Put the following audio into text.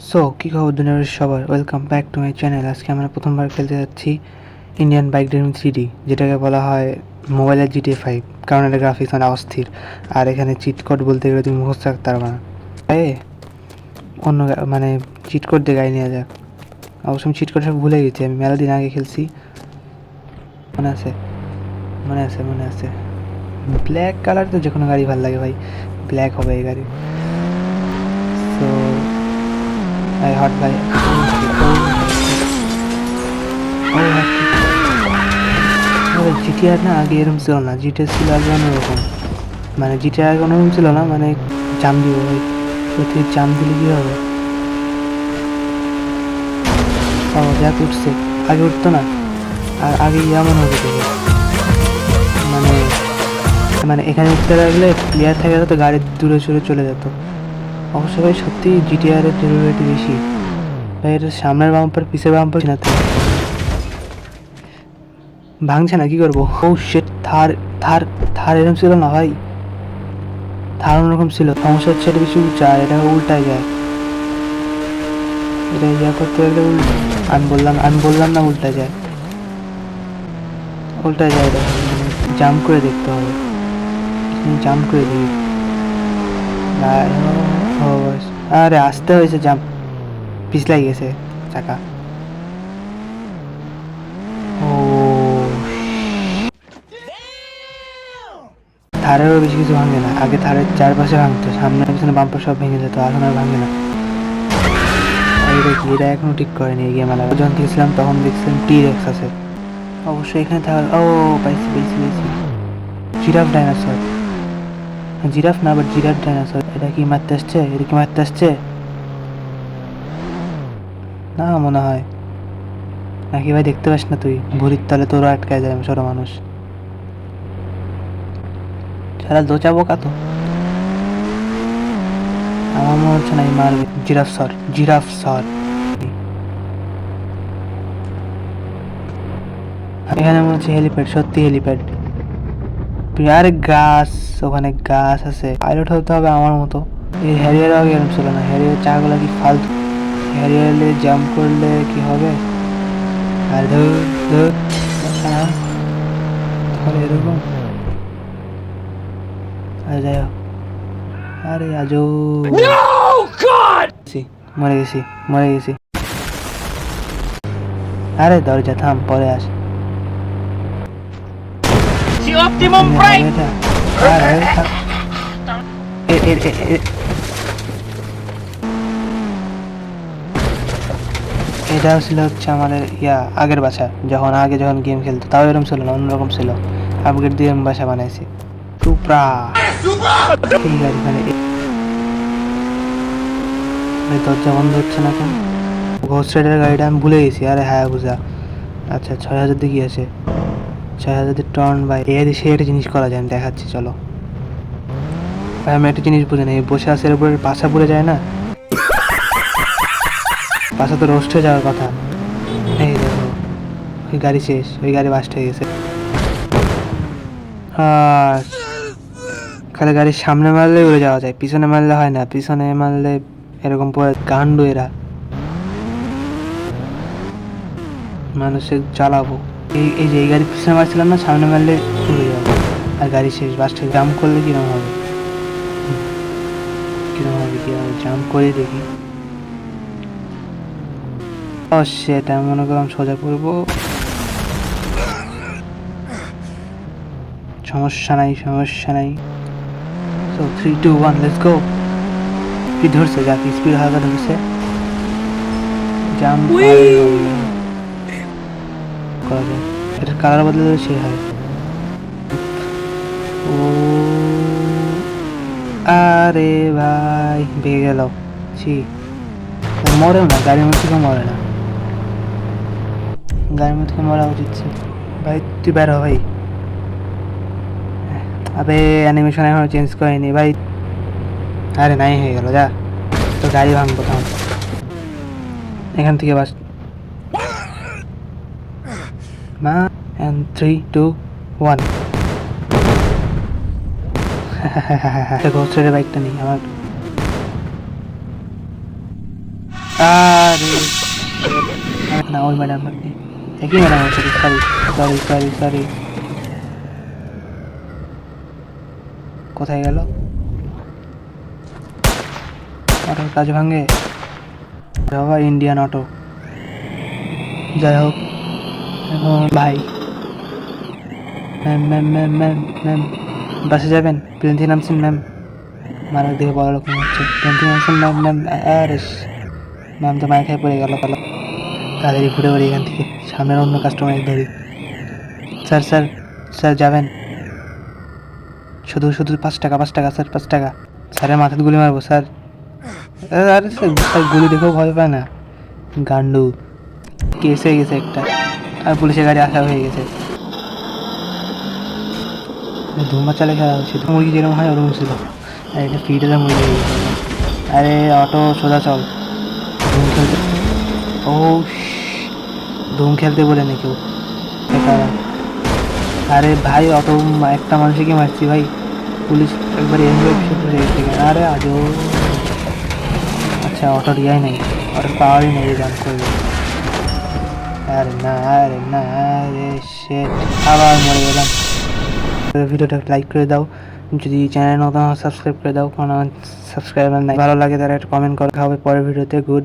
So কী খবর দুনিয়ার সবার, welcome back to my channel. আজকে আমরা প্রথমবার খেলতে যাচ্ছি ইন্ডিয়ান বাইক ড্রাইভিং 3D, যেটাকে বলা হয় মোবাইলের GTA 5, কারণ এটা গ্রাফিক্স মানে অস্থির। আর এখানে চিট কোড বলতে গেলে তুমি মুখস্থ রাখতে পারবে না। অন্য মানে চিট কোড দিয়ে গাড়ি নেওয়া যাক। অবশ্য আমি চিট কোড সব ভুলে গেছি, আমি মেলা দিন আগে খেলছি। মনে আছে মনে আছে মনে আছে ব্ল্যাক কালার তো যে কোনো গাড়ি ভালো লাগে ভাই, ব্ল্যাক হবে এই গাড়ি। So I heard by GTR না আগে এরকম ছিল না, জিটিআর ছিল আগে অন্যরকম। মানে জিটিআর আগে অন্যরকম ছিল না, মানে জাম দিব ভাই, তুই জাম দিলে কী হবে? ও যাক উঠছে, আগে উঠতো না। আর আগে এমন হবে দেখে, মানে মানে এখানে উঠতে লাগলে প্লেয়ার থাকে তো গাড়ি দূরে সরে চলে যেত। অবশ্য ভাই সত্যি জিটিআর এর ডেলিভারিটি বেশি ভাই। এটা সামনের বাম্পার পিছের বাম্পার না তো ভাঙছে না, কি করবো? ও শিট, থার থার থার এরকম ছিল না ভাই, থার অন্যরকম ছিল। সমস্যা হচ্ছে এটা বেশি উঁচা, এটা উল্টায় যায়। এটা ইয়া করতে গেলে আমি বললাম না উল্টায় যায়, উল্টায় যায়। এটা জাম্প করে দেখতে হবে, জাম্প করে দিই। আরে আসতে হয়েছে, জাম্প পিছলাই গেছে চাকা। ও থারেরও বেশি কিছু ভাঙে না, আগে থারের চারপাশে ভাঙতো, সামনে পিছনে বাম্পার সব ভেঙে যেত, এখন আর ভাঙে না। এটা কি, এটা এখনো ঠিক করেনি এই গেম। যখন গেছিলাম তখন দেখছিলাম টি-রেক্স আছে অবশ্যই এখানে থাকার। ও পাইছি পাইছি পাইছি, জিরাফ ডাইনোসর। জিরাফ না, বাট জিরাফ ডাইনোসর। এটা কি মারতে আসছে? এটা কি মারতে আসছে না মনে হয় নাকি ভাই? দেখতে পাস না তুই? ভুরির তলে তোরও আটকায় যায় ছোট মানুষ, সারা দোচাবো কাতো। আমার মনে হচ্ছে না এই মারবে। জিরাফ সর, জিরাফ সর। এখানে মনে হচ্ছে হেলিপ্যাড, সত্যি হেলিপ্যাড। আর গাছ, ওখানে গাছ আছে। পাইলট হতে হবে আমার মতো। এই হ্যারিয়ার আগে এরকম ছিল না, হ্যারিয়ার চাকাগুলো কি ফালতু। হ্যারিয়ারে জাম্প করলে কি হবে? আর ধর ধর তাহলে এরকম। আর যাই হোক, আরে আজও মরে গেছি, মরে গেছি। আরে দরজা থাম, পরে আস। এটা ছিল হচ্ছে আমাদের আগের বাসা, যখন গেম খেলতো, তাও এরকম ছিল না, অন্যরকম ছিল। আপগ্রেড দিয়ে আমি বাসা বানাইছি। টুপরা এই গাড়ি মানে দরজা বন্ধ হচ্ছে না কেন? ঘোষ রাইডার গাড়িটা আমি ভুলে গেছি। আরে হ্যাঁ বুঝা, আচ্ছা 6000 দিয়ে কি আছে? 6000 দিয়ে টর্ন বাই সে একটা জিনিস করা যায়, আমি দেখাচ্ছি চলো ভাই। আমি একটা জিনিস বুঝি না, এই বসে আছে এর উপরে পাশা পড়ে যায় না? পাশা তো রোস্ট হয়ে যাওয়ার কথা। এই দেখো, ওই গাড়ি শেষ, ওই গাড়ি বাস্ট হয়ে গেছে। আর খালি গাড়ির সামনে মারলে উড়ে যাওয়া যায়, পিছনে মারলে হয় না। পিছনে মারলে এরকম পরে গান্ডু এরা মানুষের জ্বালাবো। এই যে এই গাড়ি পিছনে মারছিলাম না, সামনে মারলে উড়ে যাবো। আর গাড়ি শেষ, বাসটা জাম করলে কিরম হবে? কিরম হবে কি হবে? জাম করে দেখি। ও সেটা মনে করলাম সোজা করবো, সমস্যা নাই সমস্যা নাই। So 3 2 1 let's go. কি ধরছে, যাক স্পিড হালকা ধরছে। জাম করা যায়, এটার কালার বদলে সে হয়। ও আরে ভাই ভেঙে গেল। ছি, মরেও না, গাড়ির মধ্যে থেকে মরে না, গাড়ির মধ্যে থেকে মরা উচিত ছিল। ভাই তুই বের হ ভাই। আবে অ্যানিমেশন এখনো চেঞ্জ করেনি ভাই। আরে নাই হয়ে গেল, যা তো গাড়ি ভাঙবো তখন এখান থেকে। বাস মা, 3 2 1। ঘোষের বাইকটা নেই আমার। আরে না, ওই ম্যাডাম আপনি একই ম্যাডাম আমার সাথে, সরি সরি সরি সরি। কোথায় গেল? অটোর কাজ ভাঙে বাবা, ইন্ডিয়ান অটো। যাই হোক, এখন ভাই, ma'am ma'am ma'am ma'am ma'am বাসে যাবেন? প্লেন থেকে নামছেন ম্যাম? মারার দিকে বড় রকম হচ্ছে। প্লেন থেকে নামছেন ম্যাম ম্যাম? আরে ম্যাম তো মায়ের খেয়ে পড়ে গেল। তাড়াতাড়ি ঘুরে পড়ি এখান থেকে, সামনের অন্য কাস্টমার ধরি। স্যার স্যার স্যার যাবেন? শুধু শুধু 5 টাকা, 5 টাকা স্যার, 5 টাকা। স্যারের মাথায় গুলি মারবো স্যার? আরে স্যার, স্যার গুলি দেখেও ভয় পায় না, গান্ডু। কেস হয়ে গেছে একটা, আর পুলিশের গাড়ি আসা হয়ে গেছে। ধুমা চালে খেলা হচ্ছে, মুরগি যেরকম হয় ওরকম ছিল। আর এটা ফিটারে মুরগি হয়ে গেছে। আরে অটো সোজা চল, ধুম খেলতে। ও ধুম খেলতে বলে না কেউ। আরে ভাই, অটো একটা মানুষকে মারছি ভাই, পুলিশ একবারে আরে আজও। আচ্ছা, অটোর ইয়াই নেই, অটোর পাওয়ারই নেই জাম্প করবে। আরে না, আরে না, আরে শেট, আবার মরে গেলাম। ভিডিওটা লাইক করে দাও, যদি চ্যানেল নতুন সাবস্ক্রাইব করে দাও, কারণ আমার সাবস্ক্রাইবার নাই। ভালো লাগে তারা একটা কমেন্ট করা হবে পরের ভিডিওতে। গুড।